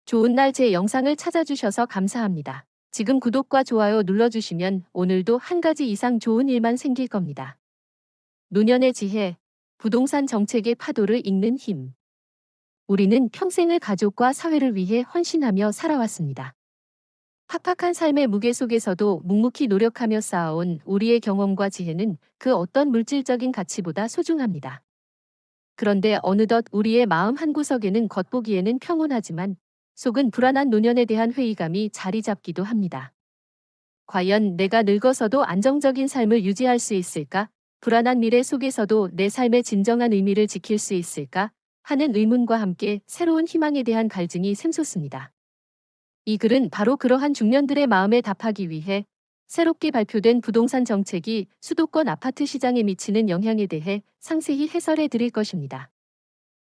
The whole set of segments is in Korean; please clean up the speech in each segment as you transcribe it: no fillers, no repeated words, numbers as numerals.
좋은 날 제 영상을 찾아주셔서 감사합니다. 지금 구독과 좋아요 눌러주시면 오늘도 한 가지 이상 좋은 일만 생길 겁니다. 노년의 지혜, 부동산 정책의 파도를 읽는 힘. 우리는 평생을 가족과 사회를 위해 헌신하며 살아왔습니다. 팍팍한 삶의 무게 속에서도 묵묵히 노력하며 쌓아온 우리의 경험과 지혜는 그 어떤 물질적인 가치보다 소중합니다. 그런데 어느덧 우리의 마음 한구석에는 겉보기에는 평온하지만 속은 불안한 노년에 대한 회의감이 자리 잡기도 합니다. 과연 내가 늙어서도 안정적인 삶을 유지할 수 있을까? 불안한 미래 속에서도 내 삶의 진정한 의미를 지킬 수 있을까? 하는 의문과 함께 새로운 희망에 대한 갈증이 샘솟습니다. 이 글은 바로 그러한 중년들의 마음에 답하기 위해 새롭게 발표된 부동산 정책이 수도권 아파트 시장에 미치는 영향에 대해 상세히 해설해 드릴 것입니다.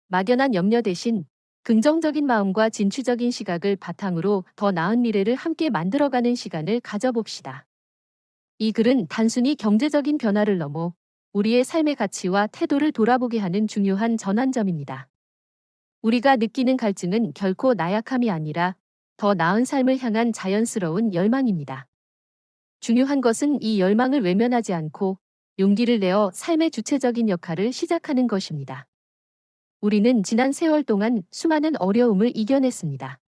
막연한 염려 대신 긍정적인 마음과 진취적인 시각을 바탕으로 더 나은 미래를 함께 만들어가는 시간을 가져봅시다. 이 글은 단순히 경제적인 변화를 넘어 우리의 삶의 가치와 태도를 돌아보게 하는 중요한 전환점입니다. 우리가 느끼는 갈증은 결코 나약함이 아니라 더 나은 삶을 향한 자연스러운 열망입니다. 중요한 것은 이 열망을 외면하지 않고 용기를 내어 삶의 주체적인 역할을 시작하는 것입니다. 우리는 지난 세월 동안 수많은 어려움을 이겨냈습니다.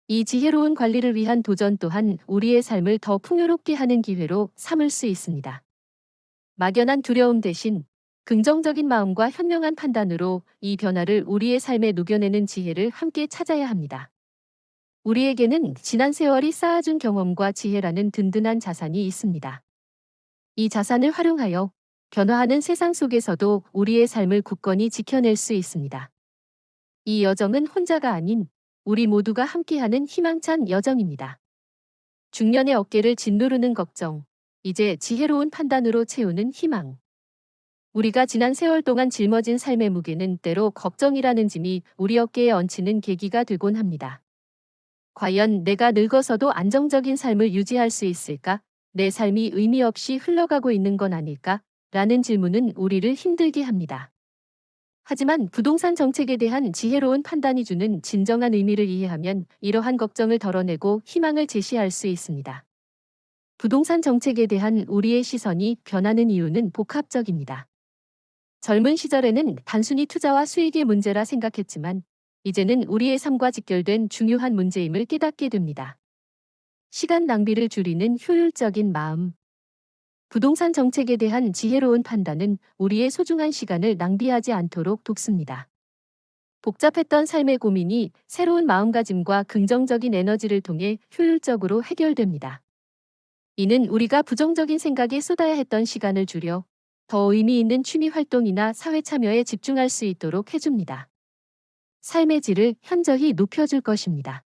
이 지혜로운 관리를 위한 도전 또한 우리의 삶을 더 풍요롭게 하는 기회로 삼을 수 있습니다. 막연한 두려움 대신 긍정적인 마음과 현명한 판단으로 이 변화를 우리의 삶에 녹여내는 지혜를 함께 찾아야 합니다. 우리에게는 지난 세월이 쌓아준 경험과 지혜라는 든든한 자산이 있습니다. 이 자산을 활용하여 변화하는 세상 속에서도 우리의 삶을 굳건히 지켜낼 수 있습니다. 이 여정은 혼자가 아닌 우리 모두가 함께하는 희망찬 여정입니다. 중년의 어깨를 짓누르는 걱정, 이제 지혜로운 판단으로 채우는 희망. 우리가 지난 세월 동안 짊어진 삶의 무게는 때로 걱정이라는 짐이 우리 어깨에 얹히는 계기가 되곤 합니다. 과연 내가 늙어서도 안정적인 삶을 유지할 수 있을까? 내 삶이 의미 없이 흘러가고 있는 건 아닐까? 라는 질문은 우리를 힘들게 합니다. 하지만 부동산 정책에 대한 지혜로운 판단이 주는 진정한 의미를 이해하면 이러한 걱정을 덜어내고 희망을 제시할 수 있습니다. 부동산 정책에 대한 우리의 시선이 변하는 이유는 복합적입니다. 젊은 시절에는 단순히 투자와 수익의 문제라 생각했지만 이제는 우리의 삶과 직결된 중요한 문제임을 깨닫게 됩니다. 시간 낭비를 줄이는 효율적인 마음. 부동산 정책에 대한 지혜로운 판단은 우리의 소중한 시간을 낭비하지 않도록 돕습니다. 복잡했던 삶의 고민이 새로운 마음가짐과 긍정적인 에너지를 통해 효율적으로 해결됩니다. 이는 우리가 부정적인 생각에 쏟아야 했던 시간을 줄여 더 의미 있는 취미 활동이나 사회 참여에 집중할 수 있도록 해줍니다. 삶의 질을 현저히 높여줄 것입니다.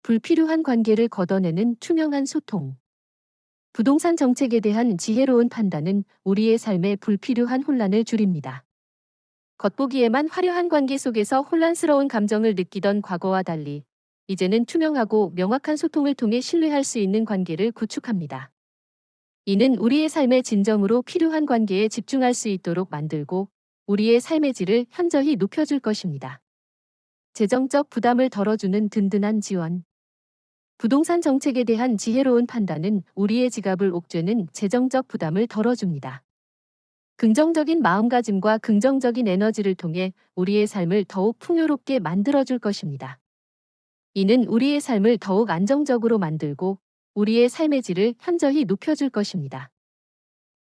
불필요한 관계를 걷어내는 투명한 소통. 부동산 정책에 대한 지혜로운 판단은 우리의 삶에 불필요한 혼란을 줄입니다. 겉보기에만 화려한 관계 속에서 혼란스러운 감정을 느끼던 과거와 달리 이제는 투명하고 명확한 소통을 통해 신뢰할 수 있는 관계를 구축합니다. 이는 우리의 삶에 진정으로 필요한 관계에 집중할 수 있도록 만들고 우리의 삶의 질을 현저히 높여줄 것입니다. 재정적 부담을 덜어주는 든든한 지원. 부동산 정책에 대한 지혜로운 판단은 우리의 지갑을 옥죄는 재정적 부담을 덜어줍니다. 긍정적인 마음가짐과 긍정적인 에너지를 통해 우리의 삶을 더욱 풍요롭게 만들어줄 것입니다. 이는 우리의 삶을 더욱 안정적으로 만들고 우리의 삶의 질을 현저히 높여줄 것입니다.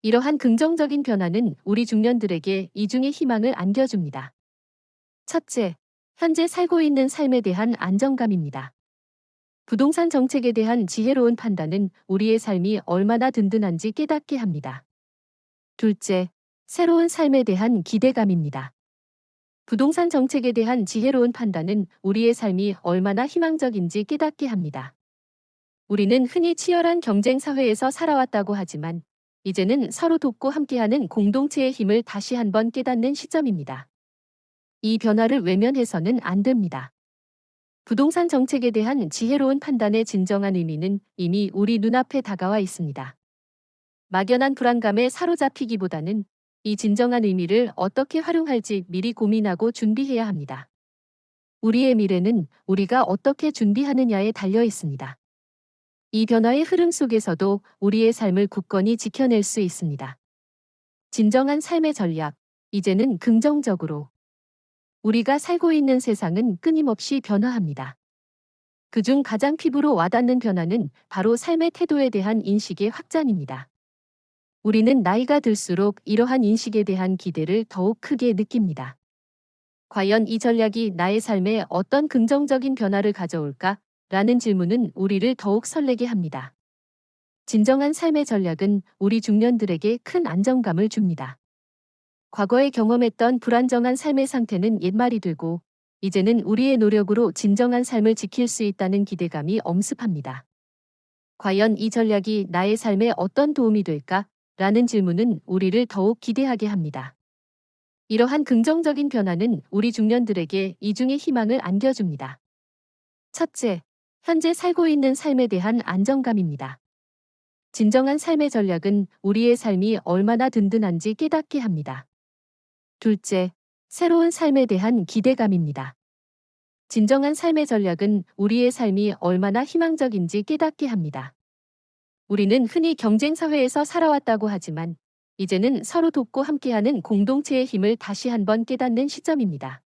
이러한 긍정적인 변화는 우리 중년들에게 이중의 희망을 안겨줍니다. 첫째, 현재 살고 있는 삶에 대한 안정감입니다. 부동산 정책에 대한 지혜로운 판단은 우리의 삶이 얼마나 든든한지 깨닫게 합니다. 둘째, 새로운 삶에 대한 기대감입니다. 부동산 정책에 대한 지혜로운 판단은 우리의 삶이 얼마나 희망적인지 깨닫게 합니다. 우리는 흔히 치열한 경쟁 사회에서 살아왔다고 하지만 이제는 서로 돕고 함께하는 공동체의 힘을 다시 한번 깨닫는 시점입니다. 이 변화를 외면해서는 안 됩니다. 부동산 정책에 대한 지혜로운 판단의 진정한 의미는 이미 우리 눈앞에 다가와 있습니다. 막연한 불안감에 사로잡히기보다는 이 진정한 의미를 어떻게 활용할지 미리 고민하고 준비해야 합니다. 우리의 미래는 우리가 어떻게 준비하느냐에 달려 있습니다. 이 변화의 흐름 속에서도 우리의 삶을 굳건히 지켜낼 수 있습니다. 진정한 삶의 전략, 이제는 긍정적으로. 우리가 살고 있는 세상은 끊임없이 변화합니다. 그중 가장 피부로 와닿는 변화는 바로 삶의 태도에 대한 인식의 확장입니다. 우리는 나이가 들수록 이러한 인식에 대한 기대를 더욱 크게 느낍니다. 과연 이 전략이 나의 삶에 어떤 긍정적인 변화를 가져올까? 라는 질문은 우리를 더욱 설레게 합니다. 진정한 삶의 전략은 우리 중년들에게 큰 안정감을 줍니다. 과거에 경험했던 불안정한 삶의 상태는 옛말이 되고, 이제는 우리의 노력으로 진정한 삶을 지킬 수 있다는 기대감이 엄습합니다. 과연 이 전략이 나의 삶에 어떤 도움이 될까? 라는 질문은 우리를 더욱 기대하게 합니다. 이러한 긍정적인 변화는 우리 중년들에게 이중의 희망을 안겨줍니다. 첫째, 현재 살고 있는 삶에 대한 안정감입니다. 진정한 삶의 전략은 우리의 삶이 얼마나 든든한지 깨닫게 합니다. 둘째, 새로운 삶에 대한 기대감입니다. 진정한 삶의 전략은 우리의 삶이 얼마나 희망적인지 깨닫게 합니다. 우리는 흔히 경쟁 사회에서 살아왔다고 하지만 이제는 서로 돕고 함께하는 공동체의 힘을 다시 한번 깨닫는 시점입니다.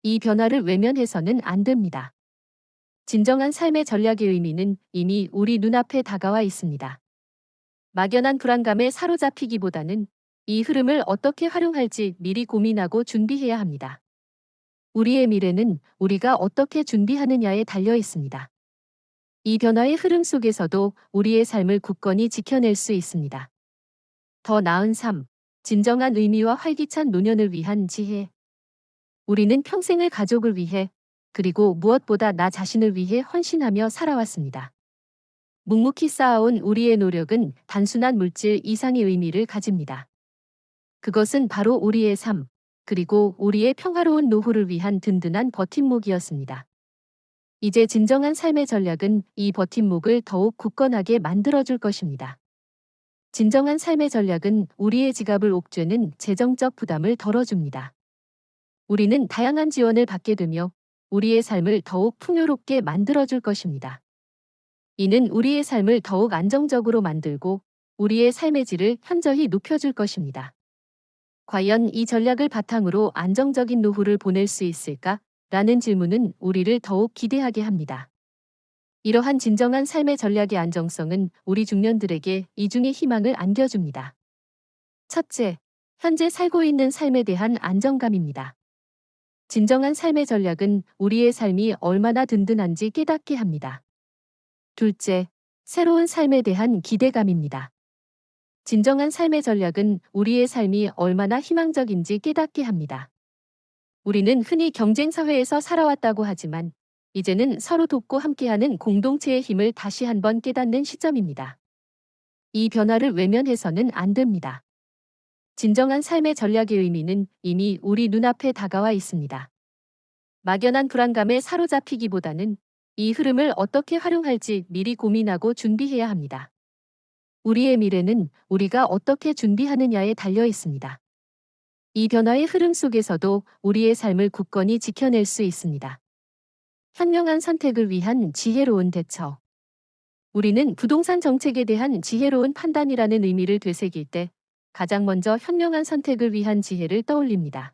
이 변화를 외면해서는 안 됩니다. 진정한 삶의 전략의 의미는 이미 우리 눈앞에 다가와 있습니다. 막연한 불안감에 사로잡히기보다는 이 흐름을 어떻게 활용할지 미리 고민하고 준비해야 합니다. 우리의 미래는 우리가 어떻게 준비하느냐에 달려 있습니다. 이 변화의 흐름 속에서도 우리의 삶을 굳건히 지켜낼 수 있습니다. 더 나은 삶, 진정한 의미와 활기찬 노년을 위한 지혜. 우리는 평생을 가족을 위해, 그리고 무엇보다 나 자신을 위해 헌신하며 살아왔습니다. 묵묵히 쌓아온 우리의 노력은 단순한 물질 이상의 의미를 가집니다. 그것은 바로 우리의 삶, 그리고 우리의 평화로운 노후를 위한 든든한 버팀목이었습니다. 이제 진정한 삶의 전략은 이 버팀목을 더욱 굳건하게 만들어줄 것입니다. 진정한 삶의 전략은 우리의 지갑을 옥죄는 재정적 부담을 덜어줍니다. 우리는 다양한 지원을 받게 되며 우리의 삶을 더욱 풍요롭게 만들어줄 것입니다. 이는 우리의 삶을 더욱 안정적으로 만들고 우리의 삶의 질을 현저히 높여줄 것입니다. 과연 이 전략을 바탕으로 안정적인 노후를 보낼 수 있을까? 라는 질문은 우리를 더욱 기대하게 합니다. 이러한 진정한 삶의 전략의 안정성은 우리 중년들에게 이중의 희망을 안겨줍니다. 첫째, 현재 살고 있는 삶에 대한 안정감입니다. 진정한 삶의 전략은 우리의 삶이 얼마나 든든한지 깨닫게 합니다. 둘째, 새로운 삶에 대한 기대감입니다. 진정한 삶의 전략은 우리의 삶이 얼마나 희망적인지 깨닫게 합니다. 우리는 흔히 경쟁 사회에서 살아왔다고 하지만 이제는 서로 돕고 함께하는 공동체의 힘을 다시 한번 깨닫는 시점입니다. 이 변화를 외면해서는 안 됩니다. 진정한 삶의 전략의 의미는 이미 우리 눈앞에 다가와 있습니다. 막연한 불안감에 사로잡히기보다는 이 흐름을 어떻게 활용할지 미리 고민하고 준비해야 합니다. 우리의 미래는 우리가 어떻게 준비하느냐에 달려 있습니다. 이 변화의 흐름 속에서도 우리의 삶을 굳건히 지켜낼 수 있습니다. 현명한 선택을 위한 지혜로운 대처. 우리는 부동산 정책에 대한 지혜로운 판단이라는 의미를 되새길 때 가장 먼저 현명한 선택을 위한 지혜를 떠올립니다.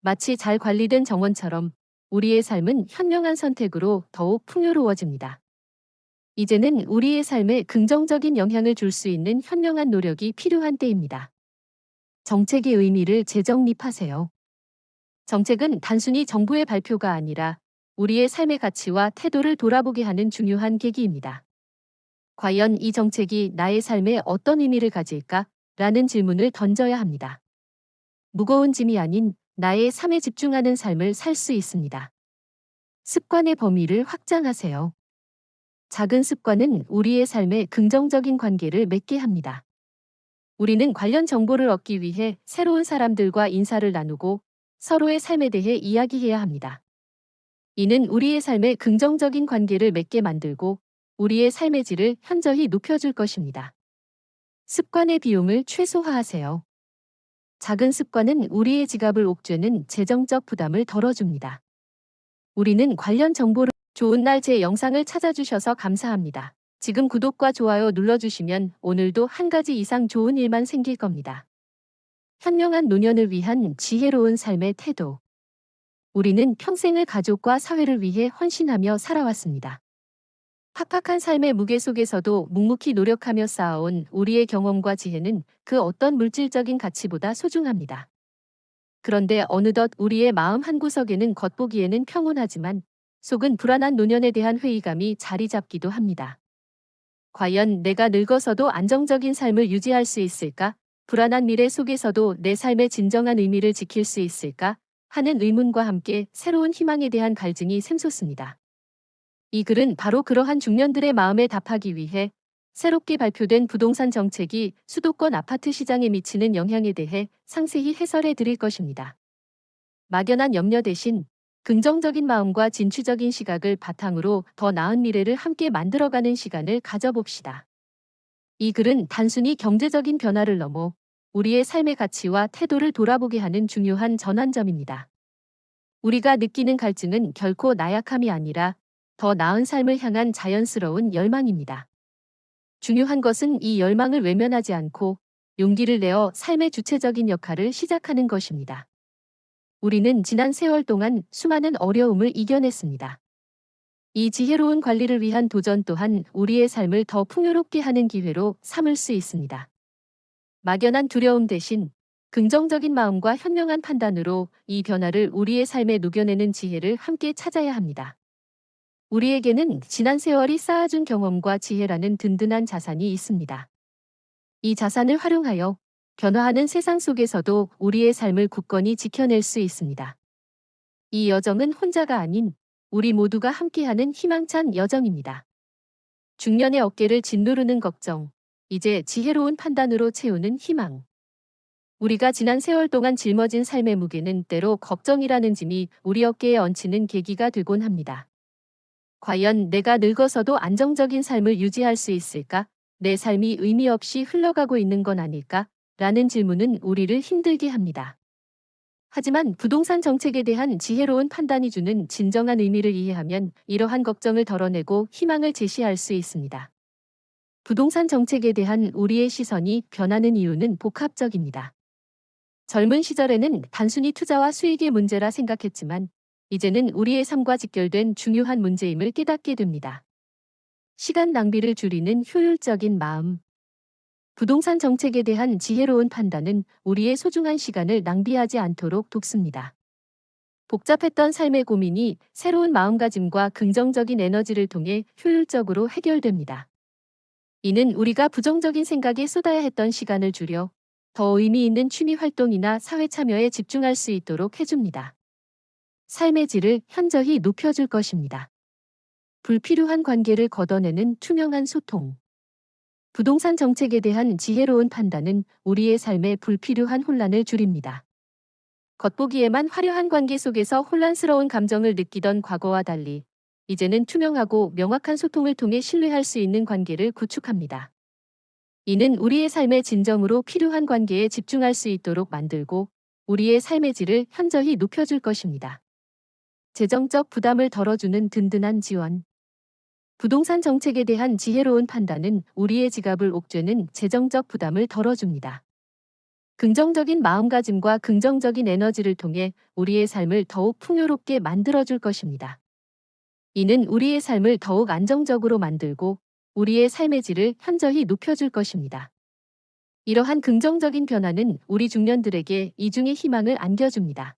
마치 잘 관리된 정원처럼 우리의 삶은 현명한 선택으로 더욱 풍요로워집니다. 이제는 우리의 삶에 긍정적인 영향을 줄 수 있는 현명한 노력이 필요한 때입니다. 정책의 의미를 재정립하세요. 정책은 단순히 정부의 발표가 아니라 우리의 삶의 가치와 태도를 돌아보게 하는 중요한 계기입니다. 과연 이 정책이 나의 삶에 어떤 의미를 가질까? 라는 질문을 던져야 합니다. 무거운 짐이 아닌 나의 삶에 집중하는 삶을 살 수 있습니다. 습관의 범위를 확장하세요. 작은 습관은 우리의 삶에 긍정적인 관계를 맺게 합니다. 우리는 관련 정보를 얻기 위해 새로운 사람들과 인사를 나누고 서로의 삶에 대해 이야기해야 합니다. 이는 우리의 삶에 긍정적인 관계를 맺게 만들고 우리의 삶의 질을 현저히 높여줄 것입니다. 습관의 비용을 최소화하세요. 작은 습관은 우리의 지갑을 옥죄는 재정적 부담을 덜어줍니다. 우리는 관련 정보를 좋은 날 제 영상을 찾아주셔서 감사합니다. 지금 구독과 좋아요 눌러주시면 오늘도 한 가지 이상 좋은 일만 생길 겁니다. 현명한 노년을 위한 지혜로운 삶의 태도. 우리는 평생을 가족과 사회를 위해 헌신하며 살아왔습니다. 팍팍한 삶의 무게 속에서도 묵묵히 노력하며 쌓아온 우리의 경험과 지혜는 그 어떤 물질적인 가치보다 소중합니다. 그런데 어느덧 우리의 마음 한구석에는 겉보기에는 평온하지만 속은 불안한 노년에 대한 회의감이 자리 잡기도 합니다. 과연 내가 늙어서도 안정적인 삶을 유지할 수 있을까? 불안한 미래 속에서도 내 삶의 진정한 의미를 지킬 수 있을까? 하는 의문과 함께 새로운 희망에 대한 갈증이 샘솟습니다. 이 글은 바로 그러한 중년들의 마음에 답하기 위해 새롭게 발표된 부동산 정책이 수도권 아파트 시장에 미치는 영향에 대해 상세히 해설해 드릴 것입니다. 막연한 염려 대신 긍정적인 마음과 진취적인 시각을 바탕으로 더 나은 미래를 함께 만들어가는 시간을 가져봅시다. 이 글은 단순히 경제적인 변화를 넘어 우리의 삶의 가치와 태도를 돌아보게 하는 중요한 전환점입니다. 우리가 느끼는 갈증은 결코 나약함이 아니라 더 나은 삶을 향한 자연스러운 열망입니다. 중요한 것은 이 열망을 외면하지 않고 용기를 내어 삶의 주체적인 역할을 시작하는 것입니다. 우리는 지난 세월 동안 수많은 어려움을 이겨냈습니다. 이 지혜로운 관리를 위한 도전 또한 우리의 삶을 더 풍요롭게 하는 기회로 삼을 수 있습니다. 막연한 두려움 대신 긍정적인 마음과 현명한 판단으로 이 변화를 우리의 삶에 녹여내는 지혜를 함께 찾아야 합니다. 우리에게는 지난 세월이 쌓아준 경험과 지혜라는 든든한 자산이 있습니다. 이 자산을 활용하여 변화하는 세상 속에서도 우리의 삶을 굳건히 지켜낼 수 있습니다. 이 여정은 혼자가 아닌 우리 모두가 함께하는 희망찬 여정입니다. 중년의 어깨를 짓누르는 걱정, 이제 지혜로운 판단으로 채우는 희망. 우리가 지난 세월 동안 짊어진 삶의 무게는 때로 걱정이라는 짐이 우리 어깨에 얹히는 계기가 되곤 합니다. 과연 내가 늙어서도 안정적인 삶을 유지할 수 있을까? 내 삶이 의미 없이 흘러가고 있는 건 아닐까? 라는 질문은 우리를 힘들게 합니다. 하지만 부동산 정책에 대한 지혜로운 판단이 주는 진정한 의미를 이해하면 이러한 걱정을 덜어내고 희망을 제시할 수 있습니다. 부동산 정책에 대한 우리의 시선이 변하는 이유는 복합적입니다. 젊은 시절에는 단순히 투자와 수익의 문제라 생각했지만 이제는 우리의 삶과 직결된 중요한 문제임을 깨닫게 됩니다. 시간 낭비를 줄이는 효율적인 마음. 부동산 정책에 대한 지혜로운 판단은 우리의 소중한 시간을 낭비하지 않도록 돕습니다. 복잡했던 삶의 고민이 새로운 마음가짐과 긍정적인 에너지를 통해 효율적으로 해결됩니다. 이는 우리가 부정적인 생각에 쏟아야 했던 시간을 줄여 더 의미 있는 취미 활동이나 사회 참여에 집중할 수 있도록 해줍니다. 삶의 질을 현저히 높여줄 것입니다. 불필요한 관계를 걷어내는 투명한 소통. 부동산 정책에 대한 지혜로운 판단은 우리의 삶에 불필요한 혼란을 줄입니다. 겉보기에만 화려한 관계 속에서 혼란스러운 감정을 느끼던 과거와 달리 이제는 투명하고 명확한 소통을 통해 신뢰할 수 있는 관계를 구축합니다. 이는 우리의 삶에 진정으로 필요한 관계에 집중할 수 있도록 만들고 우리의 삶의 질을 현저히 높여줄 것입니다. 재정적 부담을 덜어주는 든든한 지원. 부동산 정책에 대한 지혜로운 판단은 우리의 지갑을 옥죄는 재정적 부담을 덜어줍니다. 긍정적인 마음가짐과 긍정적인 에너지를 통해 우리의 삶을 더욱 풍요롭게 만들어줄 것입니다. 이는 우리의 삶을 더욱 안정적으로 만들고 우리의 삶의 질을 현저히 높여줄 것입니다. 이러한 긍정적인 변화는 우리 중년들에게 이중의 희망을 안겨줍니다.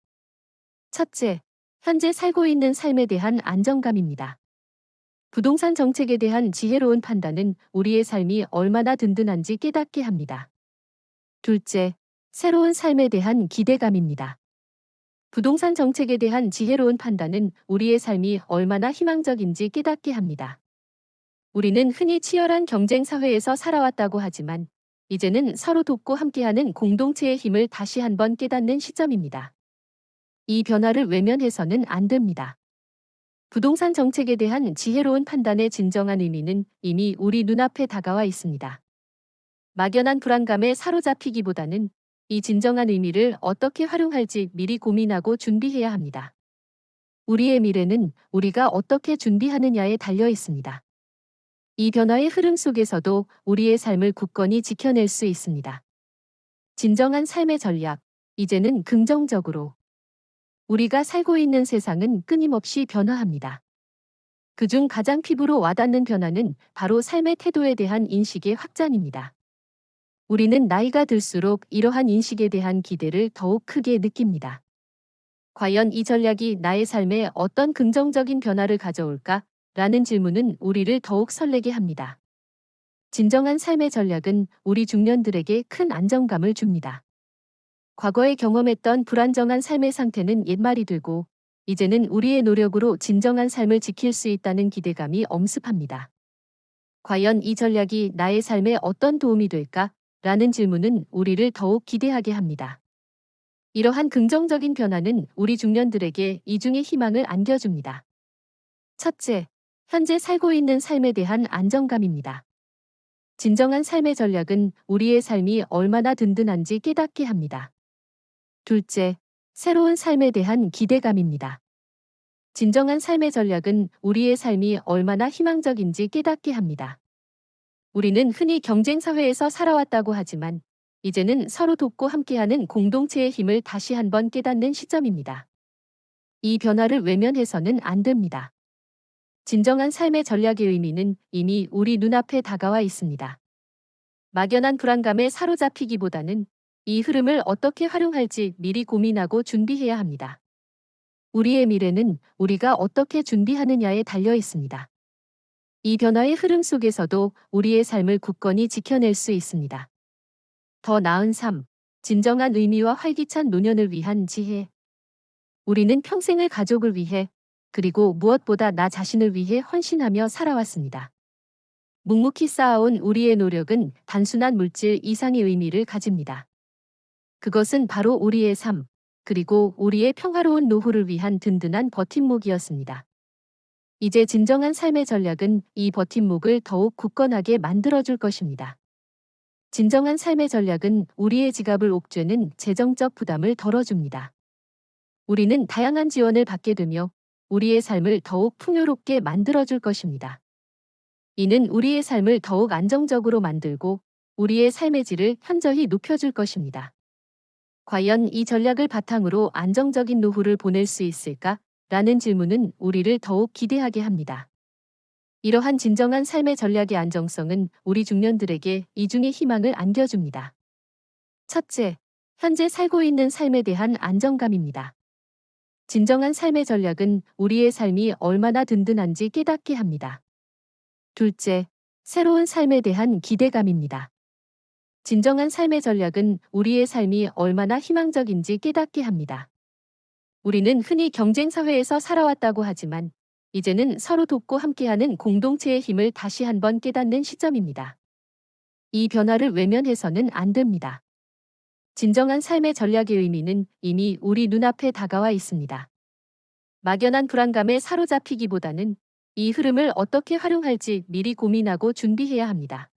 첫째, 현재 살고 있는 삶에 대한 안정감입니다. 부동산 정책에 대한 지혜로운 판단은 우리의 삶이 얼마나 든든한지 깨닫게 합니다. 둘째, 새로운 삶에 대한 기대감입니다. 부동산 정책에 대한 지혜로운 판단은 우리의 삶이 얼마나 희망적인지 깨닫게 합니다. 우리는 흔히 치열한 경쟁 사회에서 살아왔다고 하지만 이제는 서로 돕고 함께하는 공동체의 힘을 다시 한번 깨닫는 시점입니다. 이 변화를 외면해서는 안 됩니다. 부동산 정책에 대한 지혜로운 판단의 진정한 의미는 이미 우리 눈앞에 다가와 있습니다. 막연한 불안감에 사로잡히기보다는 이 진정한 의미를 어떻게 활용할지 미리 고민하고 준비해야 합니다. 우리의 미래는 우리가 어떻게 준비하느냐에 달려 있습니다. 이 변화의 흐름 속에서도 우리의 삶을 굳건히 지켜낼 수 있습니다. 진정한 삶의 전략, 이제는 긍정적으로. 우리가 살고 있는 세상은 끊임없이 변화합니다. 그중 가장 피부로 와닿는 변화는 바로 삶의 태도에 대한 인식의 확장입니다. 우리는 나이가 들수록 이러한 인식에 대한 기대를 더욱 크게 느낍니다. 과연 이 전략이 나의 삶에 어떤 긍정적인 변화를 가져올까? 라는 질문은 우리를 더욱 설레게 합니다. 진정한 삶의 전략은 우리 중년들에게 큰 안정감을 줍니다. 과거에 경험했던 불안정한 삶의 상태는 옛말이 되고, 이제는 우리의 노력으로 진정한 삶을 지킬 수 있다는 기대감이 엄습합니다. 과연 이 전략이 나의 삶에 어떤 도움이 될까? 라는 질문은 우리를 더욱 기대하게 합니다. 이러한 긍정적인 변화는 우리 중년들에게 이중의 희망을 안겨줍니다. 첫째, 현재 살고 있는 삶에 대한 안정감입니다. 진정한 삶의 전략은 우리의 삶이 얼마나 든든한지 깨닫게 합니다. 둘째, 새로운 삶에 대한 기대감입니다. 진정한 삶의 전략은 우리의 삶이 얼마나 희망적인지 깨닫게 합니다. 우리는 흔히 경쟁 사회에서 살아왔다고 하지만 이제는 서로 돕고 함께하는 공동체의 힘을 다시 한번 깨닫는 시점입니다. 이 변화를 외면해서는 안 됩니다. 진정한 삶의 전략의 의미는 이미 우리 눈앞에 다가와 있습니다. 막연한 불안감에 사로잡히기보다는 이 흐름을 어떻게 활용할지 미리 고민하고 준비해야 합니다. 우리의 미래는 우리가 어떻게 준비하느냐에 달려 있습니다. 이 변화의 흐름 속에서도 우리의 삶을 굳건히 지켜낼 수 있습니다. 더 나은 삶, 진정한 의미와 활기찬 노년을 위한 지혜. 우리는 평생을 가족을 위해, 그리고 무엇보다 나 자신을 위해 헌신하며 살아왔습니다. 묵묵히 쌓아온 우리의 노력은 단순한 물질 이상의 의미를 가집니다. 그것은 바로 우리의 삶, 그리고 우리의 평화로운 노후를 위한 든든한 버팀목이었습니다. 이제 진정한 삶의 전략은 이 버팀목을 더욱 굳건하게 만들어줄 것입니다. 진정한 삶의 전략은 우리의 지갑을 옥죄는 재정적 부담을 덜어줍니다. 우리는 다양한 지원을 받게 되며 우리의 삶을 더욱 풍요롭게 만들어줄 것입니다. 이는 우리의 삶을 더욱 안정적으로 만들고 우리의 삶의 질을 현저히 높여줄 것입니다. 과연 이 전략을 바탕으로 안정적인 노후를 보낼 수 있을까? 라는 질문은 우리를 더욱 기대하게 합니다. 이러한 진정한 삶의 전략의 안정성은 우리 중년들에게 이중의 희망을 안겨줍니다. 첫째, 현재 살고 있는 삶에 대한 안정감입니다. 진정한 삶의 전략은 우리의 삶이 얼마나 든든한지 깨닫게 합니다. 둘째, 새로운 삶에 대한 기대감입니다. 진정한 삶의 전략은 우리의 삶이 얼마나 희망적인지 깨닫게 합니다. 우리는 흔히 경쟁 사회에서 살아왔다고 하지만 이제는 서로 돕고 함께하는 공동체의 힘을 다시 한번 깨닫는 시점입니다. 이 변화를 외면해서는 안 됩니다. 진정한 삶의 전략의 의미는 이미 우리 눈앞에 다가와 있습니다. 막연한 불안감에 사로잡히기보다는 이 흐름을 어떻게 활용할지 미리 고민하고 준비해야 합니다.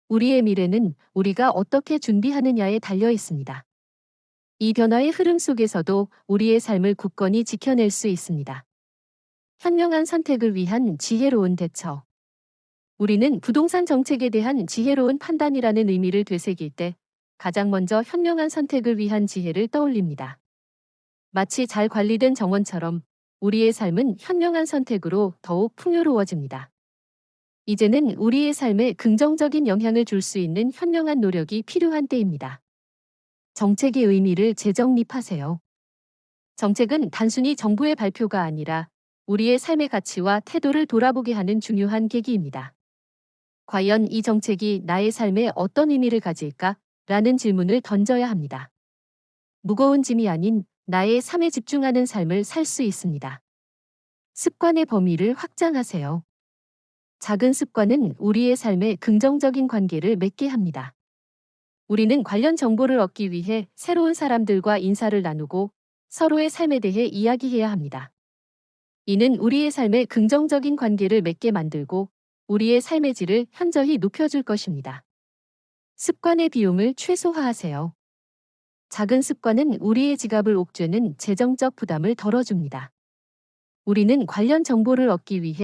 우리의 미래는 우리가 어떻게 준비하느냐에 달려 있습니다. 이 변화의 흐름 속에서도 우리의 삶을 굳건히 지켜낼 수 있습니다. 현명한 선택을 위한 지혜로운 대처. 우리는 부동산 정책에 대한 지혜로운 판단이라는 의미를 되새길 때 가장 먼저 현명한 선택을 위한 지혜를 떠올립니다. 마치 잘 관리된 정원처럼 우리의 삶은 현명한 선택으로 더욱 풍요로워집니다. 이제는 우리의 삶에 긍정적인 영향을 줄 수 있는 현명한 노력이 필요한 때입니다. 정책의 의미를 재정립하세요. 정책은 단순히 정부의 발표가 아니라 우리의 삶의 가치와 태도를 돌아보게 하는 중요한 계기입니다. 과연 이 정책이 나의 삶에 어떤 의미를 가질까? 라는 질문을 던져야 합니다. 무거운 짐이 아닌 나의 삶에 집중하는 삶을 살 수 있습니다. 습관의 범위를 확장하세요. 작은 습관은 우리의 삶에 긍정적인 관계를 맺게 합니다. 우리는 관련 정보를 얻기 위해 새로운 사람들과 인사를 나누고 서로의 삶에 대해 이야기해야 합니다. 이는 우리의 삶에 긍정적인 관계를 맺게 만들고 우리의 삶의 질을 현저히 높여줄 것입니다. 습관의 비용을 최소화하세요. 작은 습관은 우리의 지갑을 옥죄는 재정적 부담을 덜어줍니다. 우리는 관련 정보를 얻기 위해